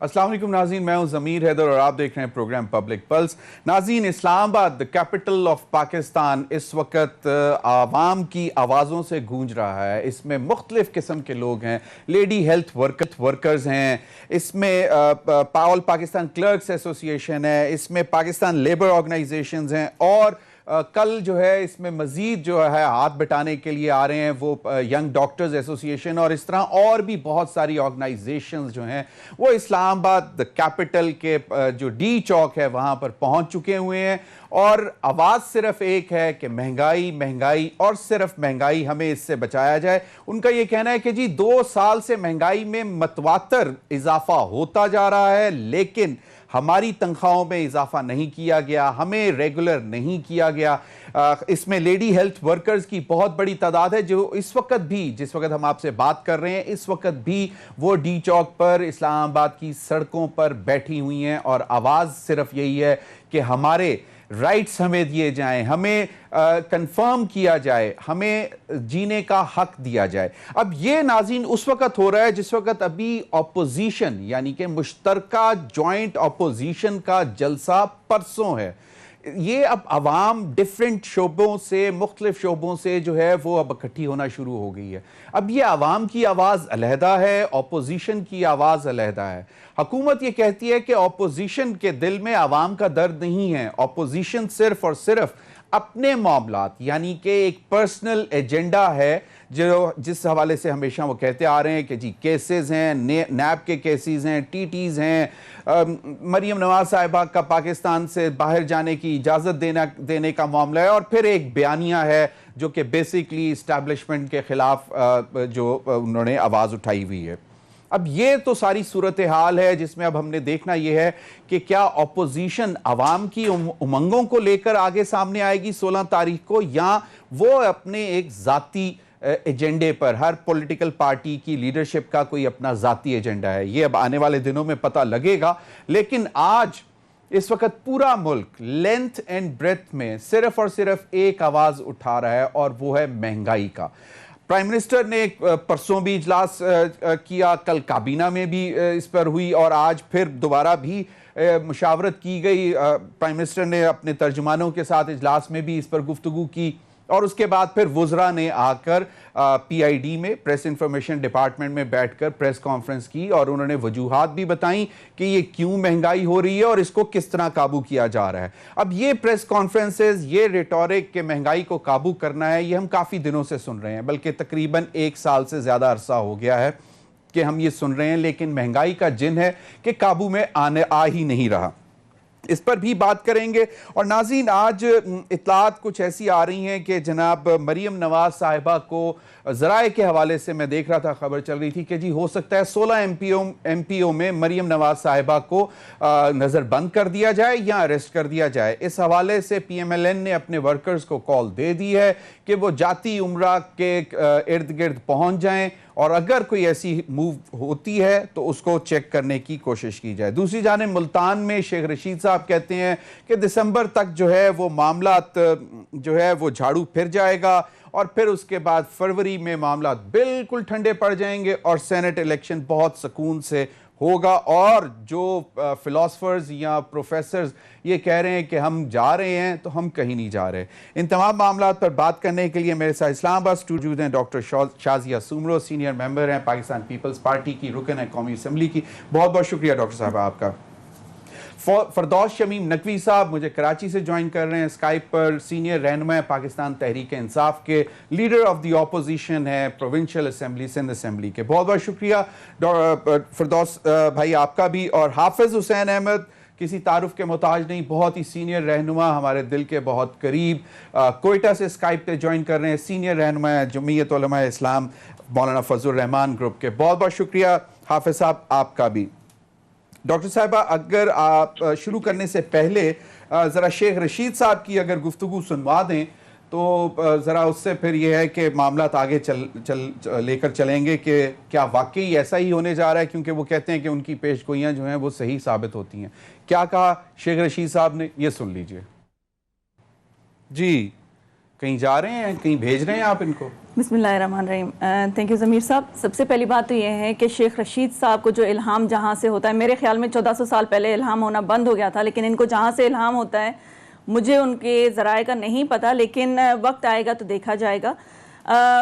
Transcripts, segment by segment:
अस्सलाम वालेकुम नाज़रीन, मैं हूं ज़मीर हैदर और आप देख रहे हैं प्रोग्राम पब्लिक पल्स। नाज़रीन, Islamabad the capital of Pakistan इस वक्त आवाम की आवाज़ों से गूंज रहा है। इसमें मुख्तलिफ किस्म के लोग हैं, लेडी हेल्थ वर्कर्स हैं, इसमें ऑल पाकिस्तान क्लर्क्स एसोसिएशन है, इसमें पाकिस्तान लेबर ऑर्गेनाइजेशंस हैं और कल जो है इसमें मजीद जो है हाथ बटाने के लिए आ रहे हैं वो यंग डॉक्टर्स एसोसिएशन और इस तरह और भी बहुत सारी ऑर्गेनाइजेशंस जो हैं वो इस्लामाबाद द कैपिटल के जो डी चौक है वहां पर पहुंच चुके हुए हैं। और आवाज़ सिर्फ एक है कि महंगाई महंगाई और सिर्फ महंगाई, हमें इससे बचाया जाए। उनका यह कहना है कि जी 2 साल से महंगाई में मतवातर इजाफा होता जा रहा है, लेकिन हमारी तनख्वाहों में इजाफा नहीं किया गया, हमें रेगुलर नहीं किया गया। इसमें लेडी हेल्थ वर्कर्स की बहुत बड़ी तादाद है जो इस वक्त भी, जिस वक्त हम आपसे बात कर रहे हैं, इस वक्त भी वो डी चौक पर इस्लामाबाद की सड़कों पर बैठी हुई हैं और आवाज़ सिर्फ यही है कि हमारे राइट्स हमें दिए जाएं, हमें कंफर्म किया जाए, हमें जीने का हक दिया जाए। अब ये नाज़रीन उस वक्त हो रहा है जिस वक्त अभी ऑपोजिशन यानी कि मुश्तरका जॉइंट ऑपोजिशन का जलसा परसों है। ये अब अवाम डिफरेंट शोबों से, मुख्तलिफ शोबों से जो है वो अब इकट्ठी होना शुरू हो गई है। अब ये अवाम की आवाज़ अलहदा है, ऑपोजिशन की आवाज़ अलहदा है। हुकूमत ये कहती है कि ऑपोजिशन के दिल में अवाम का दर्द नहीं है, ऑपोजिशन सिर्फ और सिर्फ अपने मामलात यानी कि एक पर्सनल एजेंडा है जो जिस हवाले से हमेशा वो कहते आ रहे हैं कि जी केसेस हैं, नैब के केसेस हैं, टीटीज़ हैं, मरियम नवाज साहिबा का पाकिस्तान से बाहर जाने की इजाज़त देने का मामला है और फिर एक बयानिया है जो कि बेसिकली इस्टेब्लिशमेंट के ख़िलाफ़ जो उन्होंने आवाज़ उठाई हुई है। अब ये तो सारी सूरत हाल है जिसमें अब हमने देखना यह है कि क्या ऑपोजिशन अवाम की उमंगों को लेकर आगे सामने आएगी 16 तारीख को, या वो अपने एक ज़ाती एजेंडे पर, हर पॉलिटिकल पार्टी की लीडरशिप का कोई अपना ज़ाती एजेंडा है। ये अब आने वाले दिनों में पता लगेगा। लेकिन आज इस वक्त पूरा मुल्क लेंथ एंड ब्रेथ में सिर्फ और सिर्फ एक आवाज़ उठा रहा है और वो है महंगाई का। प्राइम मिनिस्टर ने परसों भी इजलास किया, कल काबीना में भी इस पर हुई और आज फिर दोबारा भी मुशावरत की गई। प्राइम मिनिस्टर ने अपने तर्जुमानों के साथ इजलास में भी इस पर गुफ्तगू की और उसके बाद फिर वुज़रा ने आकर पीआईडी में, प्रेस इंफॉर्मेशन डिपार्टमेंट में बैठकर प्रेस कॉन्फ्रेंस की और उन्होंने वजूहात भी बताई कि ये क्यों महंगाई हो रही है और इसको किस तरह काबू किया जा रहा है। अब ये प्रेस कॉन्फ्रेंसेस, ये रेटोरिक के महंगाई को काबू करना है, ये हम काफ़ी दिनों से सुन रहे हैं, बल्कि तकरीबन 1 साल से ज़्यादा अरसा हो गया है कि हम ये सुन रहे हैं, लेकिन महंगाई का जिन है कि काबू में आ ही नहीं रहा। इस पर भी बात करेंगे। और नाज़रीन, आज इत्तलात कुछ ऐसी आ रही हैं कि जनाब मरियम नवाज साहिबा को ज़राए के हवाले से मैं देख रहा था, खबर चल रही थी कि जी हो सकता है 16 एमपीओ में मरियम नवाज साहिबा को नज़रबंद कर दिया जाए या अरेस्ट कर दिया जाए। इस हवाले से पीएमएलएन ने अपने वर्कर्स को कॉल दे दी है कि वो जाती उम्रा के इर्द गिर्द पहुँच जाएँ और अगर कोई ऐसी मूव होती है तो उसको चेक करने की कोशिश की जाए। दूसरी जानिब मुल्तान में शेख रशीद साहब कहते हैं कि दिसंबर तक जो है वो मामला जो है वो झाड़ू फिर जाएगा और फिर उसके बाद फरवरी में मामला बिल्कुल ठंडे पड़ जाएंगे और सेनेट इलेक्शन बहुत सुकून से होगा। और जो फिलोसफर्स या प्रोफेसर्स ये कह रहे हैं कि हम जा रहे हैं, तो हम कहीं नहीं जा रहे। इन तमाम मामलों पर बात करने के लिए मेरे साथ इस्लामाबाद स्टूडियो हैं doctor Shazia Soomro, senior member हैं पाकिस्तान पीपल्स पार्टी की, रुकन है कौमी असम्बली की। बहुत बहुत शुक्रिया डॉक्टर साहब आपका। फरदौस शमीम नकवी साहब मुझे कराची से ज्वाइन कर रहे हैं स्काइप पर, सीनियर रहनुमा पाकिस्तान तहरीक इंसाफ के, लीडर ऑफ द ऑपोजिशन है प्रोविंशियल असम्बली, सिंध असम्बली के। बहुत बहुत शुक्रिया फरदौस भाई आपका भी। और हाफिज हुसैन अहमद किसी तारुफ के मोहताज नहीं, बहुत ही सीनियर रहनुमा, हमारे दिल के बहुत करीब, कोयटा से स्काइप पे ज्वाइन कर रहे हैं, सीनियर रहनुमा जमीयत उलमा इस्लाम मौलाना फजल रहमान ग्रुप के। बहुत बहुत शुक्रिया हाफिज साहब आपका भी। डॉक्टर साहिबा, अगर आप शुरू करने से पहले ज़रा शेख रशीद साहब की अगर गुफ्तगू सुनवा दें तो ज़रा उससे फिर यह है कि मामला आगे लेकर चलेंगे कि क्या वाकई ऐसा ही होने जा रहा है, क्योंकि वो कहते हैं कि उनकी पेशगोइयाँ जो हैं वो सही साबित होती हैं। क्या कहा शेख रशीद साहब ने, ये सुन लीजिए। जी कहीं जा रहे हैं, कहीं भेज रहे हैं आप इनको? बिस्मिल्लाहिर्रहमानिर्रहीम। थैंक यू ज़मीर साहब। सबसे पहली बात तो ये है कि शेख रशीद साहब को जो इल्हाम जहाँ से होता है, मेरे ख्याल में 1400 साल पहले इल्हाम होना बंद हो गया था, लेकिन इनको जहाँ से इल्हाम होता है मुझे उनके ज़राए का नहीं पता, लेकिन वक्त आएगा तो देखा जाएगा।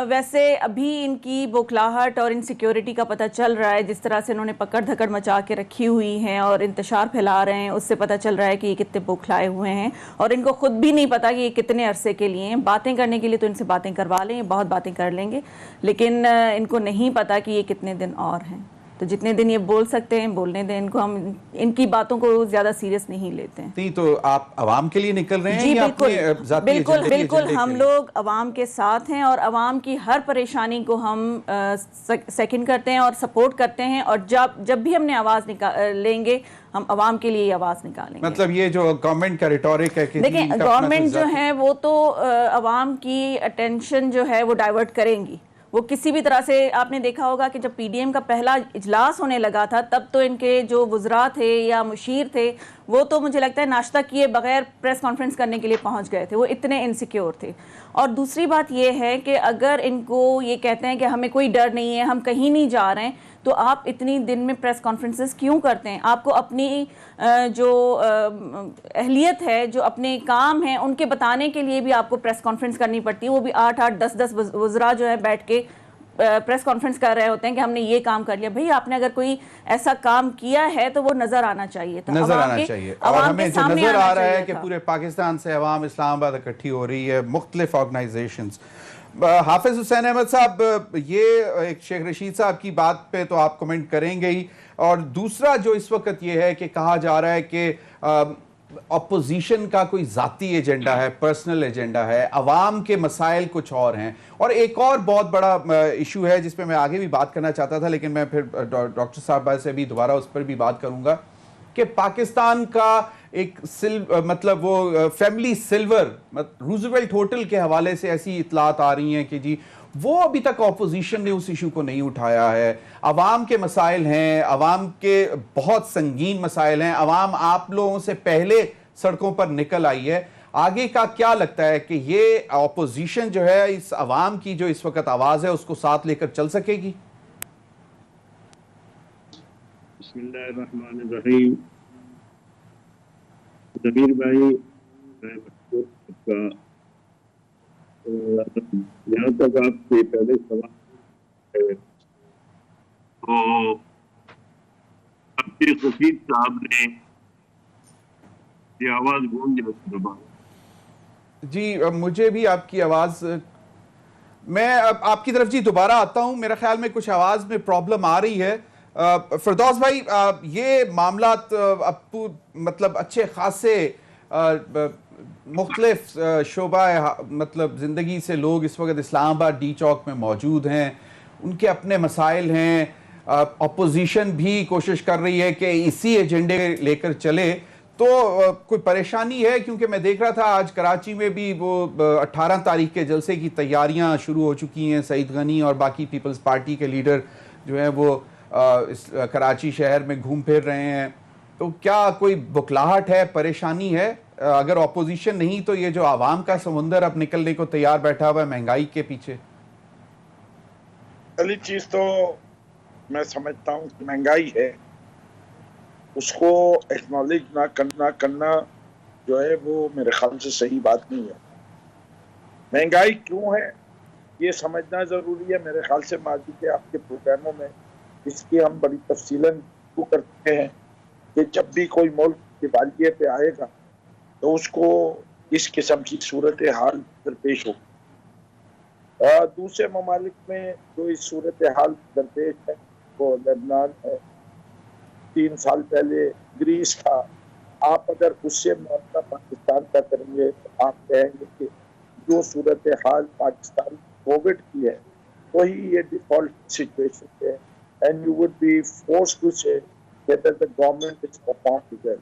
वैसे अभी इनकी बौखलाहट और इनसिक्योरिटी का पता चल रहा है, जिस तरह से इन्होंने पकड़ धकड़ मचा के रखी हुई हैं और इंतशार फैला रहे हैं, उससे पता चल रहा है कि ये कितने बौखलाए हुए हैं और इनको खुद भी नहीं पता कि ये कितने अरसे के लिए हैं। बातें करने के लिए तो इनसे बातें करवा लें, ये बहुत बातें कर लेंगे, लेकिन इनको नहीं पता कि ये कितने दिन और हैं। तो जितने दिन ये बोल सकते हैं बोलने दें इनको, हम इनकी बातों को ज़्यादा सीरियस नहीं लेते हैं। नहीं तो आप अवाम के लिए निकल रहे हैं जी या बिल्कुल, अपने ज़ाती बिल्कुल एजेंडे बिल्कुल के हम लिए? लोग अवाम के साथ हैं और अवाम की हर परेशानी को हम सेकंड करते हैं और सपोर्ट करते हैं, और जब भी हमने आवाज़ लेंगे हम अवाम के लिए आवाज़ निकालेंगे। मतलब ये जो गवर्नमेंट का रिटोरिक है कि देखें, गवर्नमेंट जो है वो तो अवाम की अटेंशन जो है वो डाइवर्ट करेंगी। वो किसी भी तरह से, आपने देखा होगा कि जब पीडीएम का पहला इजलास होने लगा था तब तो इनके जो वुज़रा थे या मुशीर थे वो तो मुझे लगता है नाश्ता किए बगैर प्रेस कॉन्फ्रेंस करने के लिए पहुंच गए थे, वो इतने इनसिक्योर थे। और दूसरी बात ये है कि अगर इनको ये कहते हैं कि हमें कोई डर नहीं है, हम कहीं नहीं जा रहे हैं, तो आप इतनी दिन में प्रेस कॉन्फ्रेंसेस क्यों करते हैं? आपको अपनी जो अहलियत है, जो अपने काम हैं उनके बताने के लिए भी आपको प्रेस कॉन्फ्रेंस करनी पड़ती है। वो भी 8-8 10-10 वज़रा जो है बैठ के प्रेस कॉन्फ्रेंस कर रहे होते हैं कि हमने ये काम कर लिया। भाई आपने अगर कोई ऐसा काम किया है तो वो नज़र आना चाहिए था, नजर आना चाहिए। और हमें जो नजर आ रहा है कि पूरे पाकिस्तान से अवाम इस्लामाबाद इकट्ठी हो रही है, मुख्तलिफ ऑर्गेनाइजेशंस। हाफिज हुसैन अहमद साहब, ये एक शेख रशीद साहब की बात पे तो आप कमेंट करेंगे ही, और दूसरा जो इस वक्त ये है कि कहा जा रहा है कि अपोजिशन का कोई जाती एजेंडा है, पर्सनल एजेंडा है, अवाम के मसाइल कुछ और हैं। और एक और बहुत बड़ा इशू है जिस पे मैं आगे भी बात करना चाहता था, लेकिन मैं फिर डॉक्टर साहब से भी दोबारा उस पर भी बात करूंगा कि पाकिस्तान का एक मतलब वो फैमिली सिल्वर रूजवेल्ट होटल के हवाले से ऐसी इतलात आ रही हैं कि जी वो अभी तक ऑपोजिशन ने उस इशू को नहीं उठाया है। अवाम के मसाइल हैं, अवाम के बहुत संगीन मसाइल हैं, अवाम आप लोगों से पहले सड़कों पर निकल आई है। आगे का क्या लगता है कि ये ऑपोजिशन जो है इस अवाम की जो इस वक्त आवाज है उसको साथ लेकर चल सकेगी? बिस्मिल्लाहिर्रहमानिर्रहीम। ज़मीर भाई, यहाँ तक आपके पहले सवाल तो आपके रशीद साहब ने ये आवाज गूंज दोबारा। जी मुझे भी आपकी आवाज, मैं अब आपकी तरफ जी दोबारा आता हूं, मेरा ख्याल में कुछ आवाज में प्रॉब्लम आ रही है। फिरदौस भाई, ये मामला अब मतलब अच्छे खासे मुख्तलिफ शोबा मतलब ज़िंदगी से लोग इस वक्त इस्लामाबाद डी चौक में मौजूद हैं, उनके अपने मसाइल हैं। अपोजिशन भी कोशिश कर रही है कि इसी एजेंडे लेकर चले, तो कोई परेशानी है? क्योंकि मैं देख रहा था आज कराची में भी वो 18 तारीख के जलसे की तैयारियां शुरू हो चुकी हैं। सईद गनी और बाकी पीपल्स पार्टी के लीडर जो हैं वो इस कराची शहर में घूम फिर रहे हैं। तो क्या कोई बुखलाहट है, परेशानी है? अगर ऑपोजिशन नहीं तो ये जो आवाम का समुंदर अब निकलने को तैयार बैठा हुआ है महंगाई के पीछे। पहली चीज तो मैं समझता हूँ कि महंगाई है, उसको एक्नॉलेज ना करना जो है वो मेरे ख्याल से सही बात नहीं है। महंगाई क्यों है ये समझना जरूरी है। मेरे ख्याल से माजी के आपके प्रोग्रामों में इसकी हम बड़ी तफसीलन करते हैं कि जब भी कोई मुल्क दिवालिये पे आएगा तो उसको इस किस्म की सूरत हाल दरपेश हो। दूसरे ममालिक में जो इस सूरत हाल दरपेश है वो लेबनान है, 3 साल पहले ग्रीस था। आप अगर उससे मुआवजा पाकिस्तान का करेंगे तो आप कहेंगे कि जो सूरत हाल पाकिस्तान कोविड की है वही ये डिफॉल्ट सिचुएशन है, and you would be forced to say that the government is performing.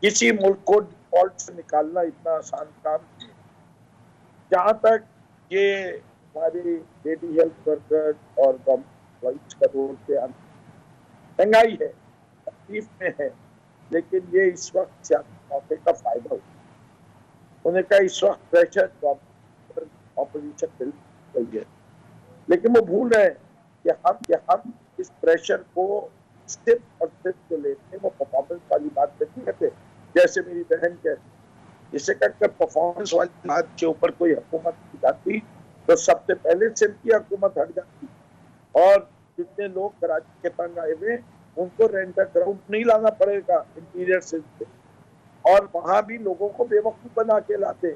किसी मुल्क को डिफॉल्ट से निकालना इतना आसान काम नहीं है। जहाँ तक ये हमारे लेडी हेल्थ वर्कर और गवर्नमेंट का रोल पे महंगाई है, तकलीफ में है, लेकिन ये इस वक्त सियासी मौके का फायदा होता है। उन्होंने कहा इस वक्त प्रेशर ऑपोजिशन मिल रही है, लेकिन वो भूल रहे हैं कि हम इस प्रेशर को सिर्फ और सिर्फ जो लेते हैं वो परफॉर्मेंस वाली बात नहीं करते। जैसे मेरी बहन कहती, इसे कहकर परफॉर्मेंस वाली बात के ऊपर कोई हुकूमत की जाती तो सबसे पहले सिर्फ की हुकूमत हट जाती, और जितने लोग कराची के तंग आए हुए उनको रेंटर ग्राउंड नहीं लाना पड़ेगा इंटीरियर से, और वहां भी लोगों को बेवकूफ बना के लाते।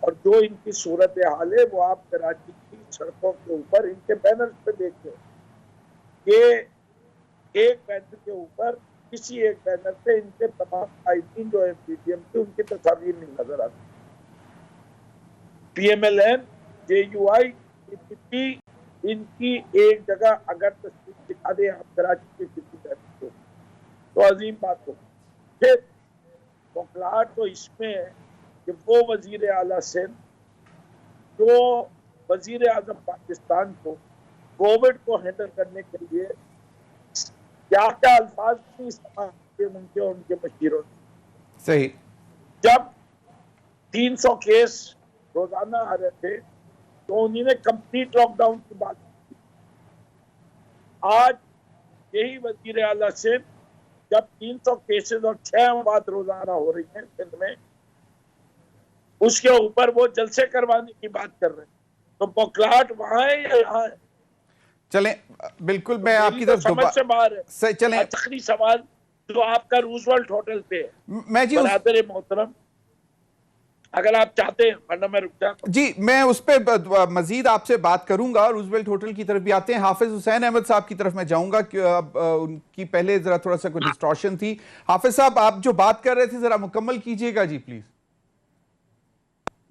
और जो इनकी सूरत हाल है वो आप कराची की सड़कों के ऊपर इनके बैनर्स पे देखते हैं कि एक बैनर के ऊपर किसी एक बैनर पे इनके तमाम कायदीन जो है पीटीएम के, उनकी तस्वीर नहीं नजर आती। पीएमएलएन, जेयूआई, पीपीपी, इनकी एक जगह अगर तस्वीर दिखा दे आप कराची के किसी बैनर को तो अजीम बात हो। फिर बौखलाहट तो इसमें है कि वो वजीर आला सिंध जो वजीर आजम पाकिस्तान को कोविड को हैंडल करने के लिए क्या क्या अल्फाज नहीं इस्तेमाल किए उनके और उनके मशीरों ने। सही। जब 300 केस रोजाना आ रहे थे तो उन्होंने कंप्लीट लॉकडाउन की बात की। आज यही वजीर आला सिंध जब 300 केसेस और 6 मौत रोजाना हो रही हैं सिंध में, उसके ऊपर वो जलसे करवाने की बात कर रहे हैं। तो बौखलाहट वहां है या यहाँ है? चलें, बिल्कुल मैं तो आपकी तो तरफ समझ से बाहर है। सही, चलें। आखिरी सवाल जो आपका रूजवेल्ट होटल पे है, मैं जी बरादर मोहतरम, अगर आप चाहते हैं, वरना मैं रुक जाता हूं। जी मैं उस पर मजीद आपसे बात करूंगा। रूजवेल्ट होटल की तरफ भी आते हैं। हाफिज हुसैन अहमद साहब की तरफ मैं जाऊंगा कि उनकी पहले जरा थोड़ा सा कुछ डिस्टॉर्शन थी। हाफिज साहब, आप जो बात कर रहे थे जरा मुकम्मल कीजिएगा जी प्लीज।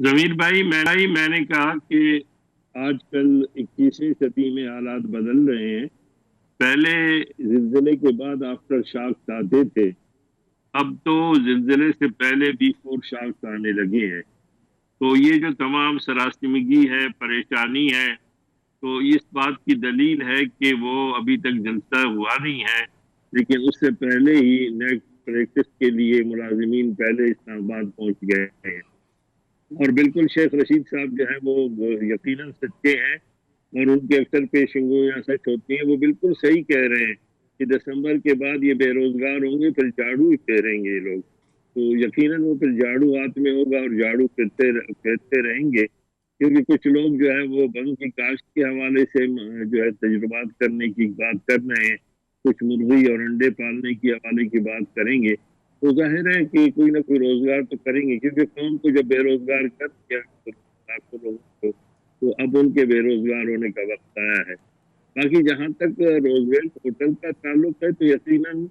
जमीर भाई, मैंने कहा कि आजकल 21वीं सदी में हालात बदल रहे हैं। पहले जिलजिले के बाद आफ्टर शॉक्स आते थे, अब तो जिलजिले से पहले बिफोर शॉक्स आने लगे हैं। तो ये जो तमाम सरासमगी है, परेशानी है, तो इस बात की दलील है कि वो अभी तक जलसा हुआ नहीं है, लेकिन उससे पहले ही नेक्स्ट प्रैक्टिस के लिए मुलाजिमीन पहले इस्लामाबाद पहुंच गए हैं। और बिल्कुल शेख रशीद साहब जो है वो यकीनन सच्चे हैं, और उनकी अक्सर पेशगोइयां सच होती हैं। वो बिल्कुल सही कह रहे हैं कि दिसंबर के बाद ये बेरोजगार होंगे, फिर झाड़ू ही फेरेंगे ये लोग। तो यकीनन वो फिर झाड़ू हाथ में होगा और झाड़ू फेरते रहेंगे, क्योंकि कुछ लोग जो है वो बंग की काश्त के हवाले से जो है तजुर्बात करने की बात कर रहे हैं, कुछ मुर्गी और अंडे पालने की हवाले की बात करेंगे। तो जाहिर है कि कोई ना कोई रोजगार तो करेंगे, क्योंकि कौम को जब बेरोजगार कर दिया लाखों लोगों को, तो अब उनके बेरोजगार होने का वक्त आया है। बाकी जहाँ तक रोजवेल्ट होटल का ताल्लुक है, तो यकीनन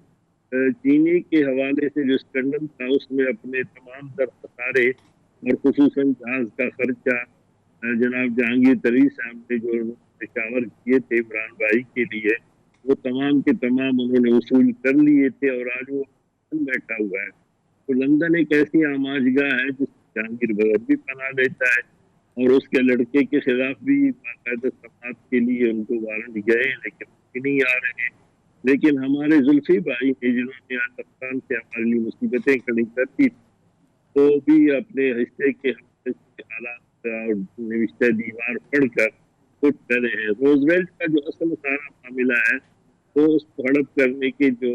चीनी के हवाले से जो स्कैंडल था उसमें अपने तमाम दर खसारे और खुसूसन जहाज का खर्चा जनाब जहांगीर तरीन साहब ने जो पेशावर किए थे इमरान भाई के लिए, वो तमाम के तमाम उन्होंने वसूल कर लिए थे, और आज वो बैठा हुआ है। तो लंदन एक ऐसी आमाजगाह है जिस जहांगीर बगैर भी पना लेता है, और उसके लड़के के खिलाफ भी बाकायदा समात के लिए उनको वारंट गए, लेकिन नहीं आ रहे हैं। लेकिन हमारे जुल्फी भाई ने जिन्होंने पाकिस्तान से हमारे लिए मुसीबतें खड़ी कर दी, तो भी अपने हिस्से के हालात और निविष्टा दीवार पढ़कर उठ रहे हैं। रोजवेल्ट का जो असल सारा मामला है, तो उसको हड़प करने की जो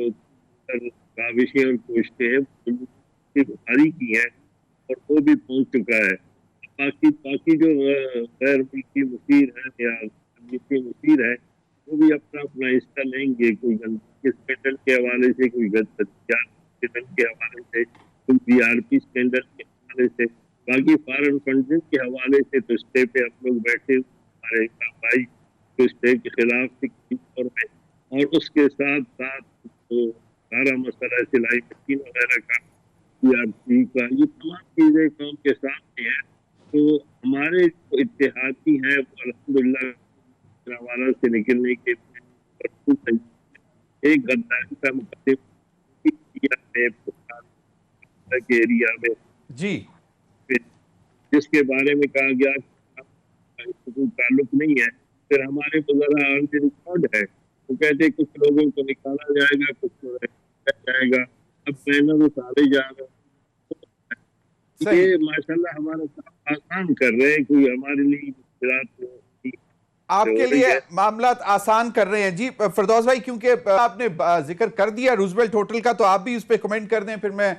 काविशें और कोशिशें हैं बुखारी की है, और वो भी पहुंच चुका है। बाकी जो गैर मुल्की मुसीर है या मुल्की मुसीर है, वो भी अपना अपना हिस्सा लेंगे। कोई स्कैंडल के हवाले से, कोई स्कैंडल के हवाले से, कोई बीआरपी स्कैंडल के हवाले से, बाकी फॉरेन फंडिंग के हवाले से। तो स्टे पे हम लोग बैठे, हमारे इमरान भाई तो स्टे के खिलाफ थी, और उसके साथ साथ तो सारा मसला सिलाई मशीन वगैरह का, बीआरपी का, ये तमाम चीजें कौम के सामने है। तो हमारे जो इत्तेहादी हैं वो अल्हम्दुलिल्लाह हवाला से निकलने के एक गद्दारी का मुकदमा के एरिया में जी, जिसके बारे में कहा गया कोई ताल्लुक नहीं है। फिर हमारे बुजुर्ग ऑन द रिकॉर्ड है, वो कहते कुछ लोगों को निकाला जाएगा, कुछ को रखा जाएगा। अब मैंने तो सारे जा रहे सही। ये माशाल्लाह हमारा काम आसान कर रहे हैं, कोई हमारे लिए मुश्किलात आपके लिए मामला आसान कर रहे हैं जी फिरदौस भाई, क्योंकि आपने जिक्र कर दिया रूजवेल्ट होटल का, तो आप भी उस पर कमेंट कर दें, फिर मैं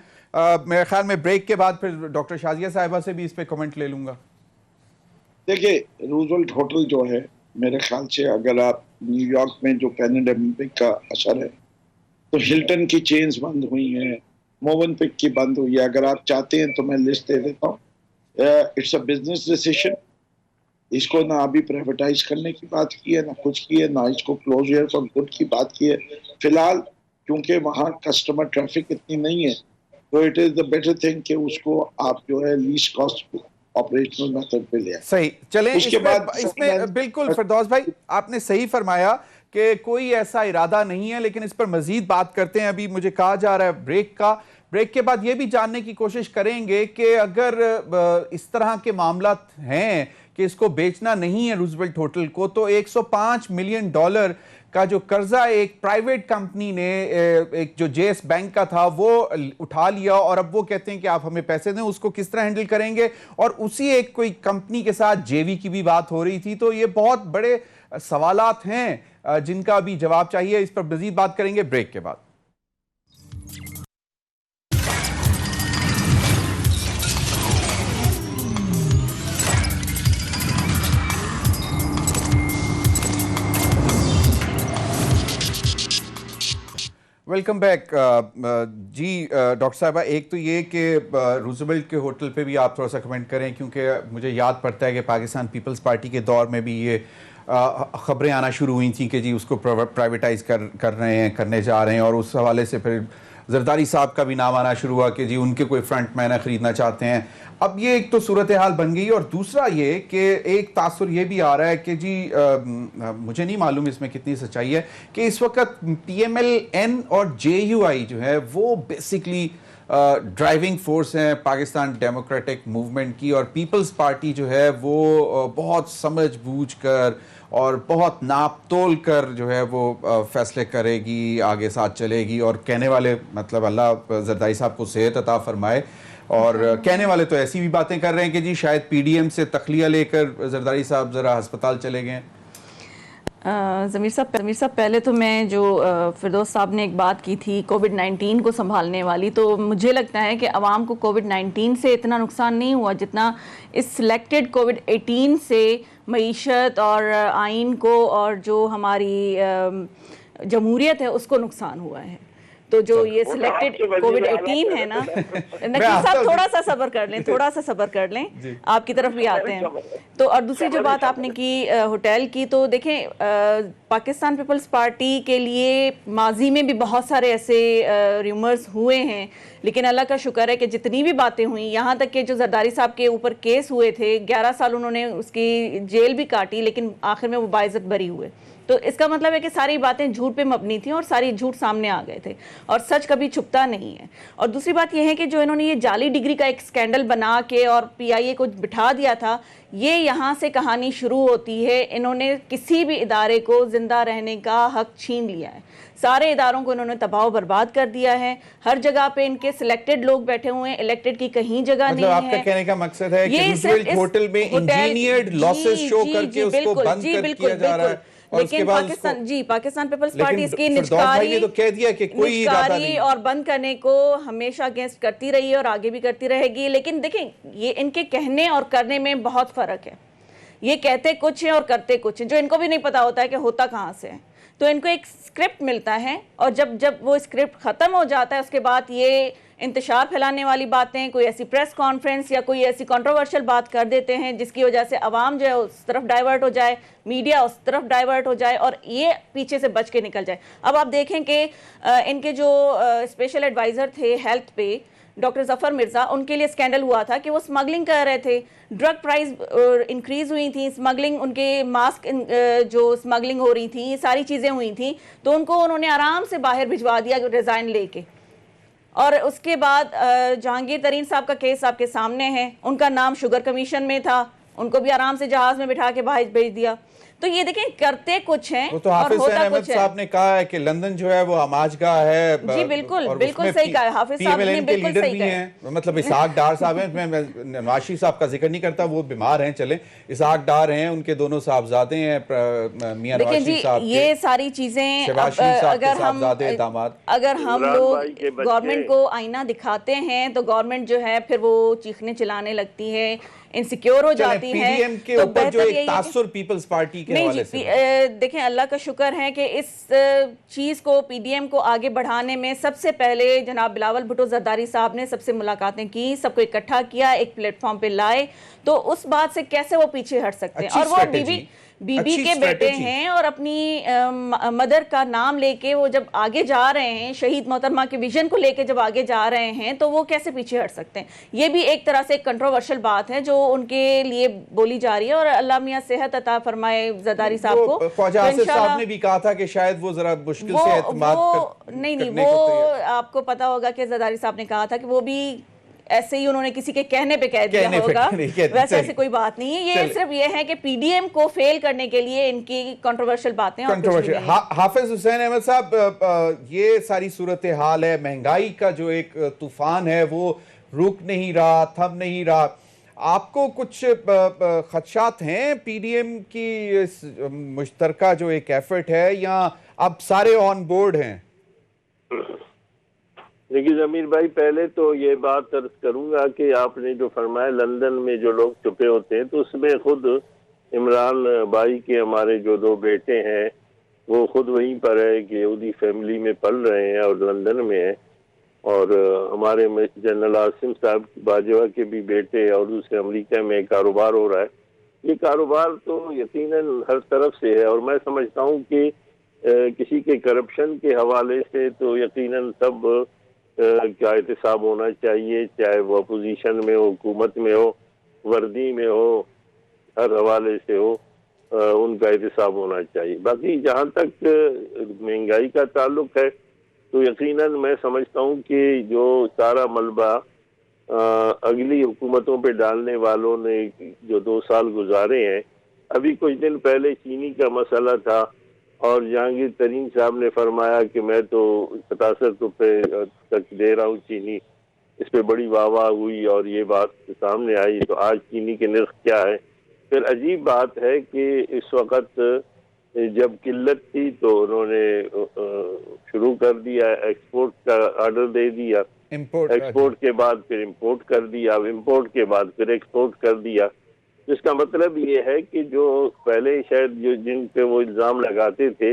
मेरे ख्याल में ब्रेक के बाद फिर डॉक्टर शाजिया साहिबा से भी इस पे कमेंट ले लूंगा। देखिए, रूजवेल्ट होटल जो है, मेरे ख्याल से अगर आप न्यूयॉर्क में जो कैनेडिक का असर है, तो हिल्टन की चेन्स बंद हुई हैं, मोवनपिक की बंद हुई है। अगर आप चाहते हैं तो मैं लिस्ट दे देता हूँ। It's a business decision. इसको ना अभी प्राइवेटाइज करने की बात की है, ना कुछ की है, ना इसको क्लोजर फॉर गुड की बात की है। फिलहाल क्योंकि वहाँ कस्टमर ट्रैफिक इतनी नहीं है, तो it is the better thing कि उसको आप जो है लीस्ट कॉस्ट ऑपरेशनल मेथड पे ले आए। सही, चलें उसके बाद इसमें बिल्कुल फिरदौस भाई आपने सही फरमाया कि कोई ऐसा इरादा नहीं है, लेकिन इस पर मजीद बात करते हैं। अभी मुझे कहा जा रहा है ब्रेक के बाद ये भी जानने की कोशिश करेंगे कि अगर इस तरह के मामला हैं कि इसको बेचना नहीं है रूजवेल्ट होटल को, तो $105 मिलियन का जो कर्जा एक प्राइवेट कंपनी ने, एक जो जेएस बैंक का था, वो उठा लिया और अब वो कहते हैं कि आप हमें पैसे दें, उसको किस तरह हैंडल करेंगे। और उसी एक कोई कंपनी के साथ जेवी की भी बात हो रही थी। तो ये बहुत बड़े सवालात हैं जिनका भी जवाब चाहिए। इस पर मजीद बात करेंगे ब्रेक के बाद। वेलकम बैक जी डॉक्टर साहबा, एक तो ये कि रूजवेल्ट के होटल पे भी आप थोड़ा सा कमेंट करें, क्योंकि मुझे याद पड़ता है कि पाकिस्तान पीपल्स पार्टी के दौर में भी ये ख़बरें आना शुरू हुई थी कि जी उसको प्राइवेटाइज कर रहे हैं, करने जा रहे हैं, और उस हवाले से फिर जरदारी साहब का भी नाम आना शुरू हुआ कि जी उनके कोई फ्रंट मैन ख़रीदना चाहते हैं। अब ये एक तो सूरत हाल बन गई, और दूसरा ये कि एक तासुर ये भी आ रहा है कि जी मुझे नहीं मालूम इसमें कितनी सच्चाई है कि इस वक्त PMLN और JUI जो है वो बेसिकली ड्राइविंग फोर्स हैं पाकिस्तान डेमोक्रेटिक मूवमेंट की, और पीपल्स पार्टी जो है वो बहुत समझ बूझ कर और बहुत नाप तोल कर जो है वो फैसले करेगी, आगे साथ चलेगी। और कहने वाले, मतलब अल्लाह जरदारी साहब को सेहत अता फरमाए, और कहने वाले तो ऐसी भी बातें कर रहे हैं कि जी शायद PDM से तखलिया लेकर जरदारी साहब ज़रा अस्पताल चले गए। ज़मीर साहब पहले तो मैं जो फिरदौस साहब ने एक बात की थी कोविड-19 को संभालने वाली, तो मुझे लगता है कि आवाम को कोविड-19 से इतना नुकसान नहीं हुआ जितना इस सिलेक्टेड कोविड-18 से मईशत और आइन को और जो हमारी जमहूरियत है उसको नुकसान हुआ है। तो जो ये सिलेक्टेड कोविड-18 है ना, नकीब साहब थोड़ा सा सब्र कर लें, आपकी तरफ भी आते हैं। तो और दूसरी जो बात आपने की होटल की, तो देखें पाकिस्तान पीपल्स पार्टी के लिए माजी में भी बहुत सारे ऐसे र्यूमर्स हुए हैं, लेकिन अल्लाह का शुक्र है कि जितनी भी बातें हुई, यहाँ तक कि जो जरदारी साहब के ऊपर केस हुए थे, 11 साल उन्होंने उसकी जेल भी काटी, लेकिन आखिर में वो बाइज्जत बरी हुए। तो इसका मतलब है कि सारी बातें झूठ पे मबनी थी और सारी झूठ सामने आ गए थे, और सच कभी छुपता नहीं है। और दूसरी बात यह है कि जो इन्होंने ये जाली डिग्री का एक स्कैंडल बना के और PIA को बिठा दिया था, ये यहाँ से कहानी शुरू होती है। इन्होंने किसी भी इदारे को जिंदा रहने का हक छीन लिया है, सारे इदारों को इन्होंने तबाह बर्बाद कर दिया है। हर जगह पे इनके सिलेक्टेड लोग बैठे हुए हैं, इलेक्टेड की कहीं जगह मतलब नहीं है। आपका कहने का मकसद है कि रूजवेल्ट होटल में इंजीनियर्ड लॉसेस शो करके उसको बंद कर किया जा रहा है, लेकिन पाकिस्तान पीपल्स पार्टी इसकी निष्कारी तो कह दिया कि कोई इरादा नहीं और बंद करने को हमेशा अगेंस्ट करती रही है और आगे भी करती रहेगी। लेकिन देखें, ये इनके कहने और करने में बहुत फर्क है। ये कहते कुछ है और करते कुछ है, जो इनको भी नहीं पता होता है कि होता कहाँ से है। तो इनको एक स्क्रिप्ट मिलता है, और जब वो स्क्रिप्ट ख़त्म हो जाता है, उसके बाद ये इंतशार फैलाने वाली बातें, कोई ऐसी प्रेस कॉन्फ्रेंस या कोई ऐसी कंट्रोवर्शियल बात कर देते हैं जिसकी वजह से अवाम जो है उस तरफ डाइवर्ट हो जाए, मीडिया उस तरफ डाइवर्ट हो जाए और ये पीछे से बच के निकल जाए। अब आप देखें कि इनके जो स्पेशल एडवाइज़र थे हेल्थ पे, डॉक्टर जफ़र मिर्ज़ा, उनके लिए स्कैंडल हुआ था कि वो स्मगलिंग कर रहे थे, ड्रग प्राइस इंक्रीज़ हुई थी, स्मगलिंग, उनके मास्क जो स्मगलिंग हो रही थी, ये सारी चीज़ें हुई थी, तो उन्होंने आराम से बाहर भिजवा दिया रिज़ाइन लेके। और उसके बाद जहांगीर तरीन साहब का केस आपके सामने है, उनका नाम शुगर कमीशन में था, उनको भी आराम से जहाज़ में बिठा के बाहर भेज दिया। तो ये देखें करते कुछ हैं वो तो और हाफिज होता अहमद कुछ है। साहब ने कहा है कि लंदन जो है वो हमाजगाह है। जी बिल्कुल, और बिल्कुल उसमें सही कहा हाफिज साहब ने, PMLN के बिल्कुल लीडर सही भी कहा। हैं, मतलब इसहाक डार साहब हैं। मैं नवाशी साहब का जिक्र नहीं करता, वो बीमार हैं, चले। इसहाक डार हैं, उनके दोनों साहबजादे हैं, मियां देखिए नवाशी जी, साहब ये के, सारी चीजें शहबाज शरीफ साहब के अगर हम साहबजादे दामाद। इमरान लोग भाई के बच्चे गवर्नमेंट को आईना दिखाते हैं तो गवर्नमेंट जो है फिर वो चीखने चिल्लाने लगती है, इनसिक्योर हो चलें, जाती है। PDM के तो ऊपर जो बेहतर एक यही है कि तासुर पीपल्स पार्टी के नहीं हवाले जी, से देखें अल्लाह का शुक्र है कि इस चीज़ को पीडीएम को आगे बढ़ाने में सबसे पहले जनाब बिलावल भुट्टो जरदारी साहब ने सबसे मुलाकातें की, सबको इकट्ठा किया, एक प्लेटफॉर्म पे लाए। तो उस बात से कैसे वो पीछे हट सकते हैं? अच्छी और वो स्ट्रेटेजी, बीबी अच्छी के बेटे स्ट्रेटेजी। हैं और अपनी मदर का नाम लेके वो जब आगे जा रहे हैं, शहीद मोहतरमा के विजन को लेके जब आगे जा रहे हैं, तो वो कैसे पीछे हट सकते हैं? ये भी एक तरह से एक कंट्रोवर्शियल बात है जो उनके लिए बोली जा रही है। और अल्लाह मियां सेहत अता फरमाए जरदारी साहब को। ख्वाजा तो आसिफ साहब इंशाल्लाह ने भी कहा था कि शायद वो जरा मुश्किल से एतमाद नहीं करने वो को तैयार। आपको पता होगा कि जरदारी साहब ने कहा था कि वो भी ऐसे ही उन्होंने किसी के कहने पे कह दिया कहने पे होगा, नहीं कहते, वैसे चलिए। ऐसी कोई बात नहीं है। ये चलिए। सिर्फ ये है कि पीडीएम को फेल करने के लिए इनकी कंट्रोवर्शियल बातें और कुछ भी कंट्रोवर्शियल। नहीं है। हाफिज हुसैन अहमद साहब, ये सारी सूरत हाल है, महंगाई का जो एक तूफान है वो रुक नहीं रहा, थम नहीं रहा। आपको कुछ खदशात हैं पीडीएम की इस मुश्तरका जो एक एफर्ट है, या अब सारे ऑन बोर्ड हैं? देखिए जमीर भाई, पहले तो ये बात अर्ज करूंगा कि आपने जो फरमाया लंदन में जो लोग छुपे होते हैं, तो उसमें खुद इमरान भाई के हमारे जो 2 बेटे हैं वो खुद वहीं पर है कि यहूदी फैमिली में पल रहे हैं और लंदन में है। और हमारे जनरल आसिम साहब बाजवा के भी बेटे और दूसरे अमेरिका में कारोबार हो रहा है। ये कारोबार तो यकीनन हर तरफ से है और मैं समझता हूँ कि किसी के करप्शन के हवाले से तो यकीनन सब का एहतसाब होना चाहिए, चाहे वो अपोजिशन में हो, हुकूमत में हो, वर्दी में हो, हर हवाले से हो, उनका एहतसाब होना चाहिए। बाकी जहाँ तक महंगाई का ताल्लुक है तो यकीनन मैं समझता हूँ कि जो सारा मलबा अगली हुकूमतों पे डालने वालों ने जो 2 साल गुजारे हैं, अभी कुछ दिन पहले चीनी का मसला था और जहांगीर तरीन साहब ने फरमाया कि मैं तो 67 रुपये तक दे रहा हूँ चीनी। इस पे बड़ी वाह हुई और ये बात सामने आई। तो आज चीनी के निर्ख क्या है? फिर अजीब बात है कि इस वक्त जब किल्लत थी तो उन्होंने शुरू कर दिया एक्सपोर्ट का ऑर्डर दे दिया, एक्सपोर्ट के बाद फिर इंपोर्ट कर दिया, अब इंपोर्ट के बाद फिर एक्सपोर्ट कर दिया। इसका मतलब ये है कि जो पहले शायद जो जिन पे वो इल्ज़ाम लगाते थे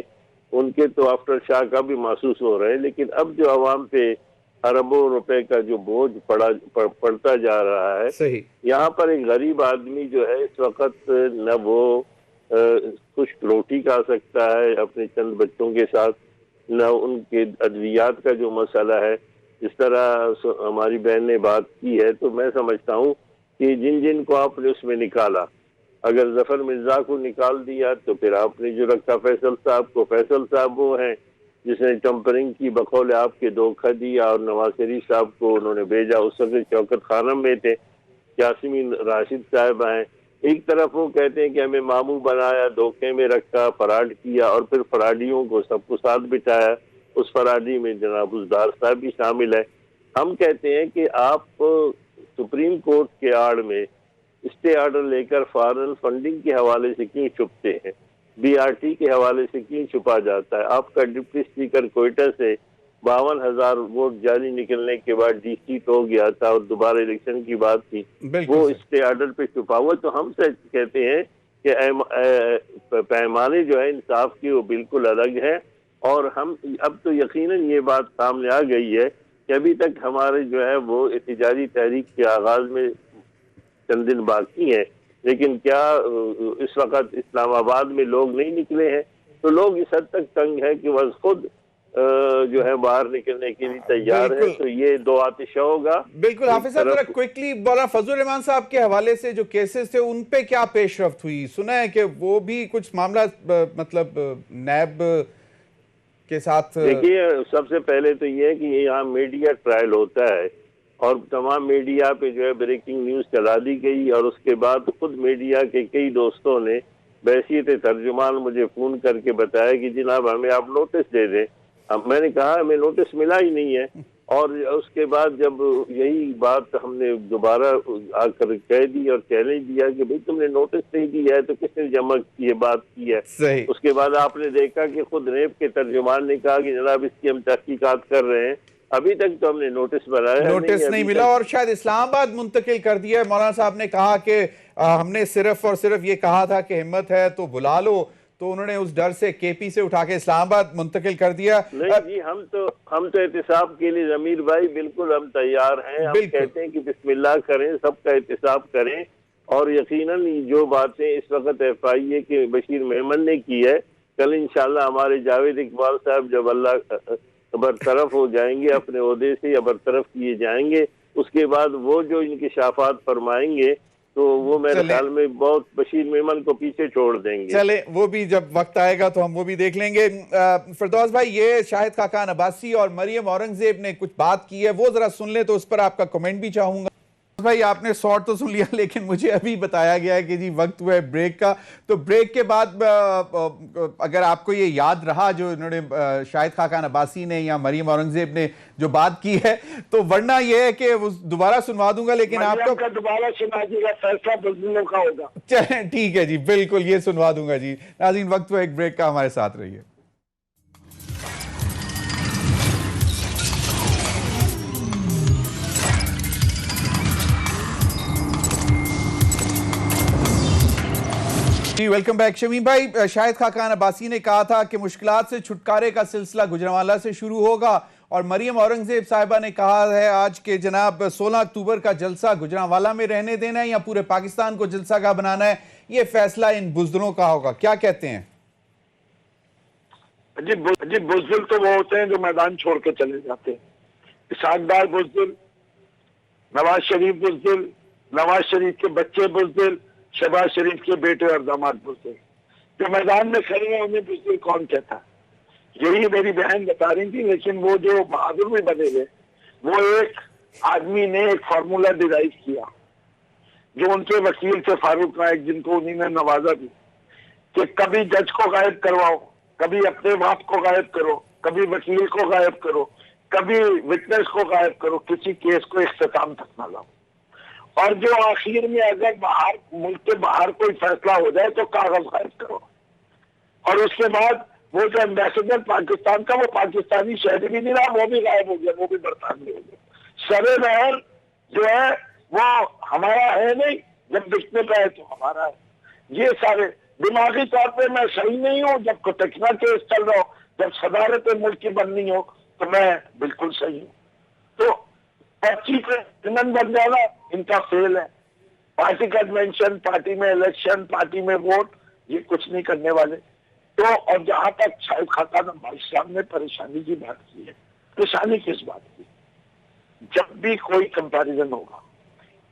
उनके तो आफ्टर शॉक भी महसूस हो रहे हैं, लेकिन अब जो आवाम पे अरबों रुपए का जो बोझ पड़ता जा रहा है, सही। यहाँ पर एक गरीब आदमी जो है इस वक्त न वो कुछ रोटी खा सकता है अपने चंद बच्चों के साथ, न उनके अद्वियात का जो मसला है, इस तरह हमारी बहन ने बात की है। तो मैं समझता हूँ कि जिन जिन को आपने उसमें निकाला, अगर जफर मिर्जा को निकाल दिया तो फिर आपने जो रखा फैसल साहब को, फैसल साहब वो हैं जिसने टम्परिंग की, बकौल आपके धोखा दिया और नवाज शरीफ साहब को उन्होंने भेजा। उस वक्त शौकत खानम में थे, यासीमीन राशिद साहब हैं। एक तरफ वो कहते हैं कि हमें मामू बनाया, धोखे में रखा, फराड किया और फिर फराडियों को सबको साथ बिठाया। उस फराडी में जनाब उजदार साहब भी शामिल है। हम कहते हैं कि आप सुप्रीम कोर्ट के आड़ में स्टे ऑर्डर लेकर फॉरेन फंडिंग के हवाले से क्यों छुपते हैं, बीआरटी के हवाले से क्यों छुपा जाता है? आपका डिप्टी स्पीकर कोयटा से 52,000 वोट जारी निकलने के बाद डिस्ट्रिक्ट हो गया था और दोबारा इलेक्शन की बात थी, वो स्टे ऑर्डर पे छुपा हुआ। तो हम से कहते हैं कि पैमाने जो है इंसाफ की वो बिल्कुल अलग है। और हम अब तो यकीनन ये बात सामने आ गई है कि अभी तक हमारे जो है वो एहतिजाजी तहरीक के आगाज में चंद दिन बाकी हैं, लेकिन क्या इस वक्त इस्लामाबाद में लोग नहीं निकले हैं? तो लोग इस हद तक तंग है कि बस खुद जो है बाहर निकलने के लिए तैयार है। तो ये 2 आतिशा होगा। बिल्कुल। हाफिज साहब, जरा क्विकली बोला, फजल रहमान साहब के हवाले से जो केसेस थे उन पे क्या पेशरफ्त हुई? सुना है कि वो भी कुछ मामला मतलब नैब के साथ। देखिए, सबसे पहले तो ये है कि यहाँ मीडिया ट्रायल होता है और तमाम मीडिया पे जो है ब्रेकिंग न्यूज चला दी गई और उसके बाद खुद मीडिया के कई दोस्तों ने बहसीत तर्जुमान मुझे फोन करके बताया कि जनाब हमें आप नोटिस दे दें। अब मैंने कहा हमें नोटिस मिला ही नहीं है। और उसके बाद जब यही बात हमने दोबारा आकर कह दी और चैलेंज दिया कि भाई तुमने नोटिस नहीं दिया है तो किसने जमा की है, बात की है। सही। उसके बाद आपने देखा कि खुद रेप के तर्जुमान ने कहा कि जनाब इसकी हम तहकीकात कर रहे हैं, अभी तक तो हमने नोटिस बनाया नोटिस नहीं मिला और शायद इस्लामाबाद मुंतकिल कर दिया है। मौलाना साहब ने कहा कि हमने सिर्फ और सिर्फ ये कहा था कि हिम्मत है तो बुला लो, तो उन्होंने उस डर से केपी से उठा के इस्लामाबाद मुंतकिल कर दिया। नहीं जी, हम तो एहतिसाब के लिए जमीर भाई बिल्कुल हम तैयार हैं। हम कहते हैं कि बिस्मिल्लाह करें, सबका एहतिसाब करें और यकीनन जो बातें इस वक्त FIA के बशीर मेमन ने की है, कल इंशाल्लाह हमारे जावेद इकबाल साहब जब अल्लाह बरतरफ हो जाएंगे अपने ओहदे से या बरतरफ किए जाएंगे, उसके बाद वो जो इंकिशाफात फरमाएंगे तो वो मेरे ख्याल में बहुत बशीर मेमन को पीछे छोड़ देंगे। चले वो भी जब वक्त आएगा तो हम वो भी देख लेंगे। फिरदौस भाई, ये शाहिद खाकान अब्बासी और मरियम औरंगजेब ने कुछ बात की है, वो जरा सुन ले तो उस पर आपका कमेंट भी चाहूंगा। भाई आपने शॉर्ट तो सुन लिया, लेकिन मुझे अभी बताया गया है कि जी वक्त हुआ है ब्रेक का, तो ब्रेक के बाद अगर आपको ये याद रहा जो इन्होंने शाहिद खाकान अब्बासी ने या मरियम औरंगजेब ने जो बात की है, तो वरना ये है कि वो दोबारा सुनवा दूंगा, लेकिन आपको दोबारा सुना दीजिएगा, फैसला बुजुर्गों का होगा। चलें ठीक है जी, बिल्कुल ये सुनवा दूंगा जी। नाज़रीन, वक्त हुआ एक ब्रेक का, हमारे साथ रहिए। जी वेलकम बैक। शमीम भाई, शाहिद खाकान अब्बासी ने कहा था कि मुश्किलात से छुटकारे का सिलसिला गुजरांवाला से शुरू होगा, और मरियम औरंगजेब साहिबा ने कहा है आज के जनाब 16 अक्टूबर का जलसा गुजरांवाला में रहने देना है या पूरे पाकिस्तान को जलसा का बनाना है, ये फैसला इन बुज़दिलों का होगा। क्या कहते हैं? जी बुज़दिल तो वो होते हैं जो मैदान छोड़ के चले जाते हैं। इसाकदार बुज़दिल, नवाज शरीफ बुज़दिल, नवाज शरीफ के बच्चे बुज़दिल, शहबाज शरीफ के बेटे और दामाद बुज़दिल, जो मैदान में खड़े हैं उन्हें बुज़दिल कौन कहता है? यही मेरी बहन बता रही थी। लेकिन वो जो बहादुर भी बने हुए, वो एक आदमी ने एक फार्मूला डिराइव किया जो उनके वकील थे फारूक नायक, जिनको उन्हीं ने नवाजा भी, कि कभी जज को गायब करवाओ, कभी अपने बाप को गायब करो, कभी वकील को गायब करो, कभी विटनेस को गायब करो, किसी केस को इख्तिताम तक न लाओ। और जो आखिर में अगर बाहर मुल्क के बाहर कोई फैसला हो जाए तो कागज गायब करो। और उसके बाद वो जो एम्बेसडर पाकिस्तान का, वो पाकिस्तानी शहरी भी नहीं रहा, वो भी गायब हो गया, वो भी बरतानवी हो गया। सरे महल जो है वो हमारा है नहीं, जब बिकने पे है तो हमारा है। ये सारे दिमागी तौर पे मैं सही नहीं हूँ, जब कोटकना केस चल रहा हो, जब सदारत मुल्क की बननी हो तो मैं बिल्कुल सही हूँ। तो पर्ची पे चेयरमैन बन जाना इनका फेल है। पार्टी कन्वेंशन, पार्टी में इलेक्शन, पार्टी में वोट, ये कुछ नहीं करने वाले। तो और जहां तक शाहिद खाकान अब्बासी साहब ने परेशानी की बात की है, परेशानी किस बात की? जब भी कोई कंपैरिजन होगा,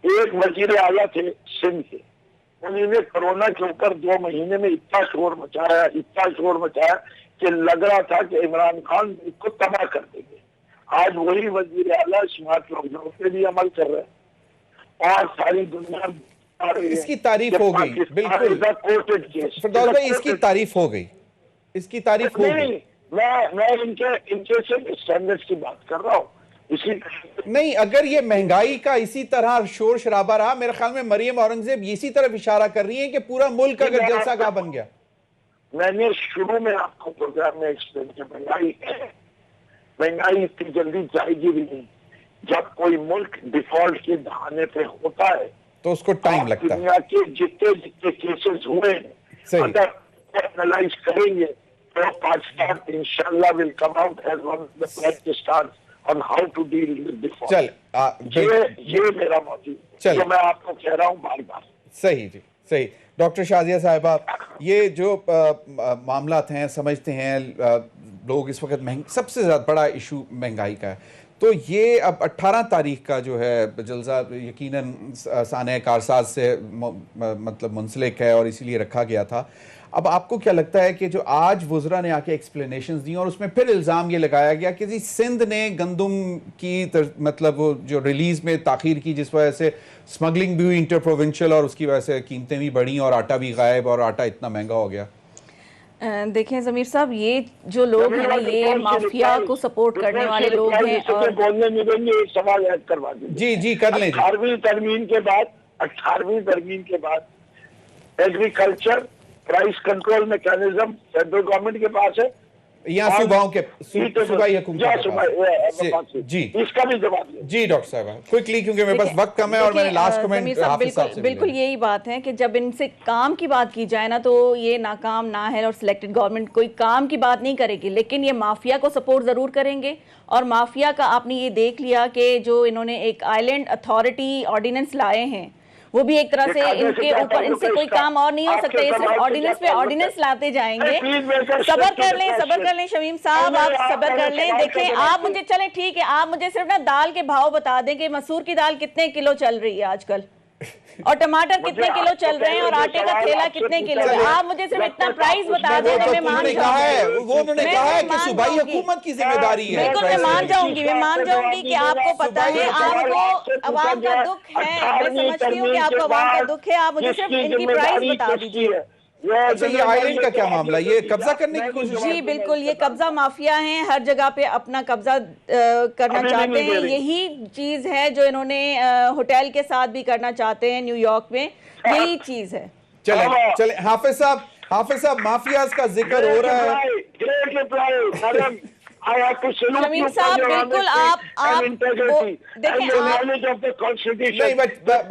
एक वजीर आला थे सिंध के, उन्होंने कोरोना के ऊपर 2 महीने में इतना शोर मचाया कि लग रहा था कि इमरान खान इसको तबाह कर देंगे। आज वही वजीर आला स्मार्ट लॉकडाउन पे भी अमल कर रहे हैं और सारी दुनिया इसकी तारीफ हो गई। बिल्कुल फिरदौस भाई, इसकी तारीफ हो गई, इसकी तारीफ हो गई। मैं इनके सिर्फ स्टैंडर्ड्स की बात कर रहा हूँ। इसी नहीं, अगर ये महंगाई का इसी तरह शोर शराबा रहा, मेरे ख्याल में मरियम औरंगजेब इसी तरफ इशारा कर रही है कि पूरा मुल्क अगर जलसा का बन गया। मैंने शुरू में आपको प्रोग्राम में एक्सप्लेन किया, महंगाई इतनी जल्दी जाएगी भी नहीं। जब कोई मुल्क डिफॉल्ट के बहाने पे होता है तो उसको टाइम लगता है। दुनिया के जितने केसेस हुए हैं अगर एनालाइज करेंगे तो पाकिस्तान इंशाल्लाह will come out as one of the best stars on how to deal with default. ये मेरा मौजूद जो मैं आपको कह रहा हूँ बार बार। सही जी, सही। डॉक्टर शाजिया साहिबा, ये जो मामला हैं समझते हैं लोग इस वक्त सबसे ज्यादा बड़ा इशू महंगाई का है, तो ये अब 18 तारीख का जो है जलसा यकीनन साने कारसाज से मतलब मुंसलिक है और इसीलिए रखा गया था। अब आपको क्या लगता है कि जो आज वुज़रा ने आके एक्सप्लेनेशंस दी और उसमें फिर इल्ज़ाम ये लगाया गया कि जी सिंध ने गंदम की मतलब वो जो रिलीज़ में ताख़ीर की जिस वजह से स्मगलिंग भी हुई इंटर प्रोविंशियल और उसकी वजह से कीमतें भी बढ़ी और आटा भी गायब और आटा इतना महंगा हो गया। देखें ज़मीर साहब, ये जो लोग हैं ना ये माफिया को सपोर्ट करने वाले लोग हैं। और बोलने मिलेंगे, एक सवाल ऐड करवा दीजिए। जी कर लें। 18वीं तरमीम के बाद agriculture price control mechanism central government के पास है या सूबाओं के सूबाई हुकूमत जी, इसका भी जवाब जी डॉक्टर साहब क्विकली, क्योंकि मेरे पास वक्त कम है और मैंने लास्ट कमेंट हाफिज साहब से बिल्कुल यही बात है कि जब इनसे काम की बात की जाए ना तो ये नाकाम ना है और सिलेक्टेड गवर्नमेंट कोई काम की बात नहीं करेगी, लेकिन ये माफिया को सपोर्ट जरूर करेंगे। और माफिया का आपने ये देख लिया कि जो इन्होंने एक आइलैंड अथॉरिटी ऑर्डिनेंस लाए हैं वो भी एक तरह से इनके ऊपर, इनसे कोई काम और नहीं हो सकता, ये सिर्फ ऑर्डिनेंस पे ऑर्डिनेंस लाते जाएंगे। सब्र कर लें शमीम साहब, आप सब्र कर लें। देखें आप मुझे, चलें ठीक है, आप मुझे सिर्फ ना दाल के भाव बता दें कि मसूर की दाल कितने किलो चल रही है आजकल और टमाटर कितने किलो चल रहे हैं और आटे का थैला कितने किलो है। आप मुझे सिर्फ इतना प्राइस बता दें, मैं मान जाऊंगी। वो उन्होंने कहा है कि सूबाई हुकूमत की जिम्मेदारी है। बिल्कुल मैं मान जाऊंगी कि आपको पता है, आपको अवाम का दुख है, मैं समझती हूँ कि आपको अवाम का दुख है। आप मुझे सिर्फ इनकी प्राइस बता दीजिए। अच्छा ये आइलैंड का क्या मामला, ये कब्जा करने की कोशिश? जी बिल्कुल, ये कब्जा माफिया हैं, हर जगह पे अपना कब्जा करना चाहते हैं। यही चीज है जो इन्होंने होटल के साथ भी करना चाहते हैं न्यूयॉर्क में, यही चीज है। चले हाफिज साहब माफियाज का जिक्र हो रहा है। शमीम साहब बिल्कुल आप नहीं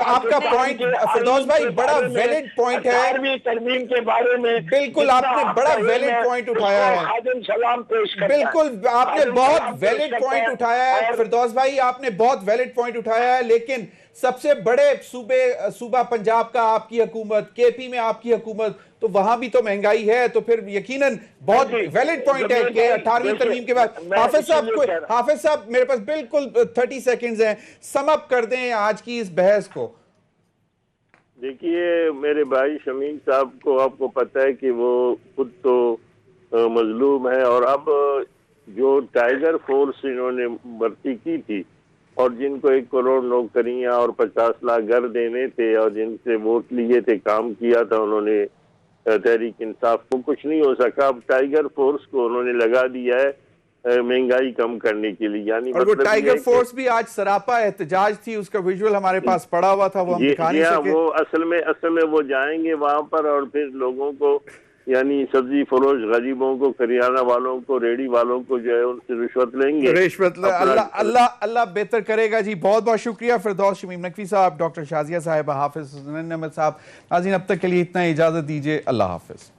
आपका पॉइंट फिरदौस भाई बड़ा वैलिड पॉइंट है। तरमीम के बारे में बिल्कुल आपने बड़ा वैलिड पॉइंट उठाया है। सलाम पेश बिल्कुल आपने बहुत वैलिड पॉइंट उठाया है फिरदौस भाई, आपने बहुत वैलिड पॉइंट उठाया है। लेकिन सबसे बड़े सूबा पंजाब का आपकी हुकूमत, केपी में आपकी हुकूमत, तो वहां भी तो महंगाई है। तो फिर यकीनन बहुत वैलिड पॉइंट है कि 18वीं तरमीम के बाद। हाफिज साहब मेरे पास बिल्कुल 30 सेकंड्स हैं, सम अप कर दें आज की इस बहस को। देखिए मेरे भाई शमीम साहब को, आपको पता है कि वो खुद तो मजलूम है और अब जो टाइगर फोर्स इन्होंने भर्ती की थी और जिनको 1 करोड़ नौकरियां और 50 लाख घर देने थे और जिनसे वोट लिए थे, काम किया था उन्होंने तहरीक इंसाफ को, कुछ नहीं हो सका। अब टाइगर फोर्स को उन्होंने लगा दिया है महंगाई कम करने के लिए। यानी और वो टाइगर फोर्स भी आज सरापा एहतजाज थी, उसका विजुअल हमारे पास पड़ा हुआ था, वो हम दिखा नहीं सके। वो असल में वो जाएंगे वहां पर और फिर लोगों को, यानी सब्जी फरोश गरीबों को, करियाना वालों को, रेडी वालों को जो है उनसे रिश्वत लेंगे। अल्लाह बेहतर करेगा जी। बहुत बहुत शुक्रिया फिरदौस शमीम नकवी साहब, डॉक्टर शाजिया साहिबा, हाफिज अहमद साहब। नाज़रीन अब तक के लिए इतना, इजाजत दीजिए, अल्लाह हाफिज।